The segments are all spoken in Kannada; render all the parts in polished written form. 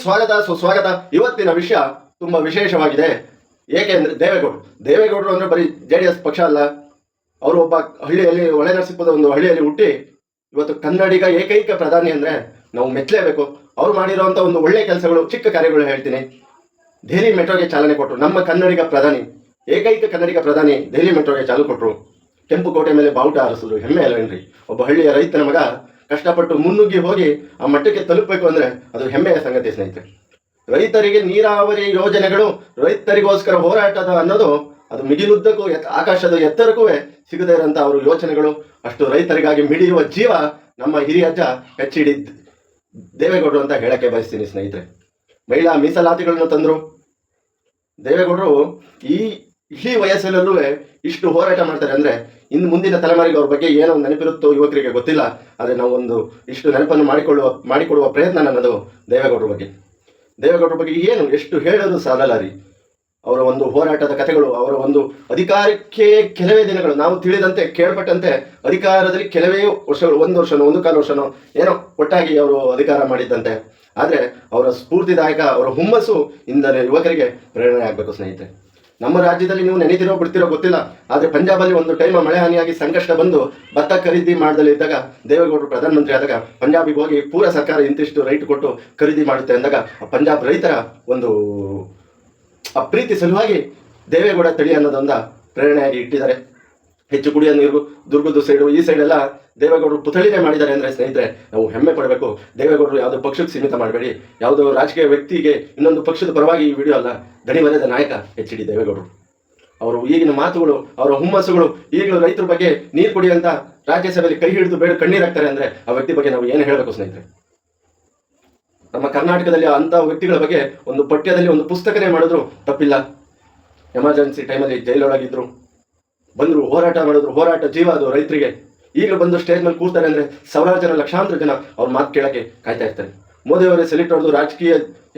ಸ್ವಾಗತ ಸುಸ್ವಾಗತ. ಇವತ್ತಿನ ವಿಷಯ ತುಂಬಾ ವಿಶೇಷವಾಗಿದೆ. ಏಕೆ ಅಂದ್ರೆ ದೇವೇಗೌಡರು ಅಂದ್ರೆ ಬರೀ JDS ಪಕ್ಷ ಅಲ್ಲ. ಅವರು ಒಬ್ಬ ಹಳ್ಳಿಯಲ್ಲಿ ಹೊಳೆನರಸೀಪುರದ ಒಂದು ಹಳ್ಳಿಯಲ್ಲಿ ಹುಟ್ಟಿ ಇವತ್ತು ಕನ್ನಡಿಗ ಏಕೈಕ ಪ್ರಧಾನಿ ಅಂದ್ರೆ ನಾವು ಮೆಚ್ಚಲೇಬೇಕು. ಅವ್ರು ಮಾಡಿರುವಂತ ಒಂದು ಒಳ್ಳೆ ಕೆಲಸಗಳು, ಚಿಕ್ಕ ಕಾರ್ಯಗಳು ಹೇಳ್ತೀನಿ. ದೆಹಲಿ ಮೆಟ್ರೋಗೆ ಚಾಲನೆ ಕೊಟ್ಟರು. ನಮ್ಮ ಕನ್ನಡಿಗ ಪ್ರಧಾನಿ, ಏಕೈಕ ಕನ್ನಡಿಗ ಪ್ರಧಾನಿ ದೆಹಲಿ ಮೆಟ್ರೋಗೆ ಚಾಲು ಕೊಟ್ಟರು. ಕೆಂಪು ಕೋಟೆ ಮೇಲೆ ಬಾವುಟ ಹಾರಿಸಿದ್ರು. ಹೆಮ್ಮೆ ಅಲ್ವೇನ್ರಿ? ಒಬ್ಬ ಹಳ್ಳಿಯ ರೈತನ ಮಗ ಕಷ್ಟಪಟ್ಟು ಮುನ್ನುಗ್ಗಿ ಹೋಗಿ ಆ ಮಟ್ಟಕ್ಕೆ ತಲುಪಬೇಕು ಅಂದ್ರೆ ಅದು ಹೆಮ್ಮೆಯ ಸಂಗತಿ ಸ್ನೇಹಿತರೆ. ರೈತರಿಗೆ ನೀರಾವರಿ ಯೋಜನೆಗಳು, ರೈತರಿಗೋಸ್ಕರ ಹೋರಾಟದ ಅನ್ನೋದು ಅದು ಮಿಗಿಲುದ್ದಕ್ಕೂ ಆಕಾಶದ ಎತ್ತರಕ್ಕೂ ಸಿಗದೇ ಇರೋಂಥ ಅವ್ರ ಯೋಚನೆಗಳು. ಅಷ್ಟು ರೈತರಿಗಾಗಿ ಮಿಡಿಯುವ ಜೀವ ನಮ್ಮ ಹಿರಿಯ ಅಜ್ಜ HD ದೇವೇಗೌಡರು ಅಂತ ಹೇಳಕ್ಕೆ ಬಯಸ್ತೀನಿ ಸ್ನೇಹಿತರೆ. ಮಹಿಳಾ ಮೀಸಲಾತಿಗಳನ್ನು ತಂದರು ದೇವೇಗೌಡರು. ಈ ವಯಸ್ಸಿನಲ್ಲೂ ಇಷ್ಟು ಹೋರಾಟ ಮಾಡ್ತಾರೆ ಅಂದ್ರೆ ಇನ್ನು ಮುಂದಿನ ತಲೆಮಾರಿಗೆ ಅವ್ರ ಬಗ್ಗೆ ಏನೋ ನೆನಪಿರುತ್ತೋ ಯುವಕರಿಗೆ ಗೊತ್ತಿಲ್ಲ. ಆದರೆ ನಾವು ಒಂದು ಇಷ್ಟು ನೆನಪನ್ನು ಮಾಡಿಕೊಡುವ ಪ್ರಯತ್ನ ನನ್ನದು ದೇವೇಗೌಡರ ಬಗ್ಗೆ ಏನು ಎಷ್ಟು ಹೇಳೋದು ಸಾಲಲ್ಲ ರೀ. ಅವರ ಒಂದು ಹೋರಾಟದ ಕಥೆಗಳು, ಅವರ ಒಂದು ಅಧಿಕಾರಕ್ಕೆ ಕೆಲವೇ ದಿನಗಳು, ನಾವು ತಿಳಿದಂತೆ ಕೇಳ್ಪಟ್ಟಂತೆ ಅಧಿಕಾರದಲ್ಲಿ ಕೆಲವೇ ವರ್ಷಗಳು, 1 ವರ್ಷನೋ 1.25 ವರ್ಷನೋ ಏನೋ ಒಟ್ಟಾಗಿ ಅವರು ಅಧಿಕಾರ ಮಾಡಿದ್ದಂತೆ. ಆದರೆ ಅವರ ಸ್ಫೂರ್ತಿದಾಯಕ, ಅವರ ಹುಮ್ಮಸ್ಸು ಇಂದಲೇ ಯುವಕರಿಗೆ ಪ್ರೇರಣೆ ಆಗಬೇಕು ಸ್ನೇಹಿತರೆ. ನಮ್ಮ ರಾಜ್ಯದಲ್ಲಿ ನೀವು ನೆನೆದಿರೋ ಬಿಡ್ತಿರೋ ಗೊತ್ತಿಲ್ಲ, ಆದರೆ ಪಂಜಾಬಲ್ಲಿ ಒಂದು ಟೈಮ್ ಮಳೆ ಹಾನಿಯಾಗಿ ಸಂಕಷ್ಟ ಬಂದು ಭತ್ತ ಖರೀದಿ ಮಾಡದಲ್ಲಿದ್ದಾಗ ದೇವೇಗೌಡರು ಪ್ರಧಾನಮಂತ್ರಿ ಆದಾಗ ಪಂಜಾಬಿಗೆ ಹೋಗಿ ಪೂರ ಸರ್ಕಾರ ಇಂತಿಷ್ಟು ರೈಟ್ ಕೊಟ್ಟು ಖರೀದಿ ಮಾಡುತ್ತೆ ಅಂದಾಗ ಆ ಪಂಜಾಬ್ ರೈತರ ಒಂದು ಆ ಪ್ರೀತಿ ಸಲುವಾಗಿ ದೇವೇಗೌಡ ತಳಿ ಅನ್ನೋದೊಂದು ಪ್ರೇರಣೆಯಾಗಿ ಇಟ್ಟಿದ್ದಾರೆ. ಹೆಚ್ಚು ಕುಡಿಯೋ ನೀರು ದುರ್ಗದ ಸೈಡು, ಈ ಸೈಡೆಲ್ಲ ದೇವೇಗೌಡರು ಪುತ್ಥಳಿನೇ ಮಾಡಿದ್ದಾರೆ ಅಂದರೆ ಸ್ನೇಹಿತರೆ ನಾವು ಹೆಮ್ಮೆ ಪಡಬೇಕು. ದೇವೇಗೌಡರು ಯಾವುದೋ ಪಕ್ಷಕ್ಕೆ ಸೀಮಿತ ಮಾಡಬೇಡಿ, ಯಾವುದೋ ರಾಜಕೀಯ ವ್ಯಕ್ತಿಗೆ ಇನ್ನೊಂದು ಪಕ್ಷದ ಪರವಾಗಿ ಈ ವಿಡಿಯೋ ಅಲ್ಲ. ದಣಿವರೆದ ನಾಯಕ HD ದೇವೇಗೌಡರು. ಅವರು ಈಗಿನ ಮಾತುಗಳು, ಅವರ ಹುಮ್ಮಸ್ಸುಗಳು, ಈಗಲೂ ರೈತರ ಬಗ್ಗೆ ನೀರು ಕುಡಿಯಂತ ರಾಜ್ಯಸಭೆಯಲ್ಲಿ ಕೈ ಹಿಡಿದು ಬೇಡ ಕಣ್ಣೀರಾಗ್ತಾರೆ ಅಂದರೆ ಆ ವ್ಯಕ್ತಿ ಬಗ್ಗೆ ನಾವು ಏನು ಹೇಳಬೇಕು ಸ್ನೇಹಿತರೆ? ನಮ್ಮ ಕರ್ನಾಟಕದಲ್ಲಿ ಅಂಥ ವ್ಯಕ್ತಿಗಳ ಬಗ್ಗೆ ಒಂದು ಪಠ್ಯದಲ್ಲಿ ಒಂದು ಪುಸ್ತಕನೇ ಮಾಡಿದ್ರು ತಪ್ಪಿಲ್ಲ. ಎಮರ್ಜೆನ್ಸಿ ಟೈಮಲ್ಲಿ ಜೈಲೊಳಗಿದ್ರು, ಬಂದರು, ಹೋರಾಟ ಮಾಡಿದ್ರು. ಹೋರಾಟ ಜೀವ ಅದು ರೈತರಿಗೆ. ಈಗಲೂ ಬಂದು ಸ್ಟೇಜ್ ಮೇಲೆ ಕೂರ್ತಾರೆ ಅಂದರೆ ಸಾವಿರಾರು ಜನ, ಲಕ್ಷಾಂತರ ಜನ ಅವ್ರ ಮಾತು ಕೇಳೋಕ್ಕೆ ಕಾಯ್ತಾ ಇರ್ತಾರೆ. ಮೋದಿಯವರೇ ಸೆಲೆಕ್ಟ್ ಹೊಡೆದು ರಾಜಕೀಯ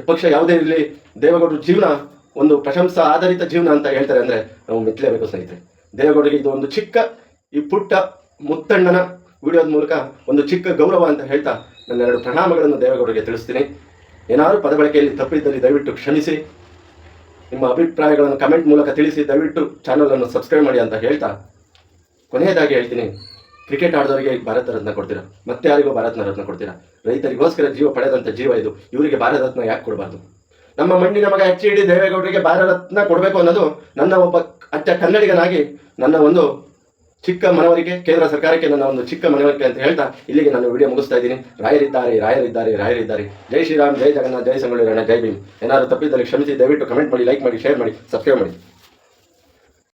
ಪಕ್ಷ ಯಾವುದೇ ಇರಲಿ, ದೇವೇಗೌಡರ ಜೀವನ ಒಂದು ಪ್ರಶಂಸಾ ಆಧಾರಿತ ಜೀವನ ಅಂತ ಹೇಳ್ತಾರೆ ಅಂದರೆ ನಾವು ಮೆಚ್ಚಲೇಬೇಕು ಸ್ನೇಹಿತರೆ. ದೇವೇಗೌಡರಿಗೆ ಇದು ಒಂದು ಚಿಕ್ಕ, ಈ ಪುಟ್ಟ ಮುತ್ತಣ್ಣನ ವಿಡಿಯೋದ ಮೂಲಕ ಒಂದು ಚಿಕ್ಕ ಗೌರವ ಅಂತ ಹೇಳ್ತಾ ನನ್ನ 2 ಪ್ರಣಾಮಗಳನ್ನು ದೇವೇಗೌಡರಿಗೆ ತಿಳಿಸ್ತೀನಿ. ಏನಾದರೂ ಪದ ಬಳಕೆಯಲ್ಲಿ ತಪ್ಪಿದ್ದಲ್ಲಿ ದಯವಿಟ್ಟು ಕ್ಷಮಿಸಿ. ನಿಮ್ಮ ಅಭಿಪ್ರಾಯಗಳನ್ನು ಕಮೆಂಟ್ ಮೂಲಕ ತಿಳಿಸಿ. ದಯವಿಟ್ಟು ಚಾನಲನ್ನು ಸಬ್ಸ್ಕ್ರೈಬ್ ಮಾಡಿ ಅಂತ ಹೇಳ್ತಾ ಕೊನೆಯದಾಗಿ ಹೇಳ್ತೀನಿ, ಕ್ರಿಕೆಟ್ ಆಡೋರಿಗೆ ಭಾರತ ರತ್ನ ಕೊಡ್ತೀರಾ, ಮತ್ತೆ ಯಾರಿಗೂ ಭಾರತ ರತ್ನ ಕೊಡ್ತೀರಾ? ರೈತರಿಗೋಸ್ಕರ ಜೀವ ಪಡೆದಂಥ ಜೀವ ಇದು. ಇವರಿಗೆ ಭಾರತ ರತ್ನ ಯಾಕೆ ಕೊಡಬಾರ್ದು? ನಮ್ಮ ಮಣ್ಣಿನ ಮಗ HD ದೇವೇಗೌಡರಿಗೆ ಭಾರತ ರತ್ನ ಕೊಡಬೇಕು ಅನ್ನೋದು ನನ್ನ ಒಬ್ಬ ಅಚ್ಚ ಕನ್ನಡಿಗನಾಗಿ ನನ್ನ ಒಂದು ಚಿಕ್ಕ ಮನವರಿಕೆ, ಕೇಂದ್ರ ಸರ್ಕಾರಕ್ಕೆ ನನ್ನ ಒಂದು ಚಿಕ್ಕ ಮನವರಿಕೆ ಅಂತ ಹೇಳ್ತಾ ಇಲ್ಲಿಗೆ ನಾನು ವಿಡಿಯೋ ಮುಗಿಸ್ತಾ ಇದ್ದೀನಿ. ರಾಯರಿದ್ದಾರೆ. ಜೈ ಶ್ರೀರಾಮ್, ಜೈ ಜಗನ್ನಾಥ್, ಜೈ ಸಂಗೊಳ್ಳಿ ರಾಯಣ್ಣ, ಜೈ ಭೀಮ್. ಏನಾದರೂ ತಪ್ಪಿದ್ದಲ್ಲಿ ಕ್ಷಮಿಸಿ. ದಯವಿಟ್ಟು ಕಮೆಂಟ್ ಮಾಡಿ, ಲೈಕ್ ಮಾಡಿ, ಶೇರ್ ಮಾಡಿ, ಸಬ್ಸ್ಕ್ರೈಬ್ ಮಾಡಿ.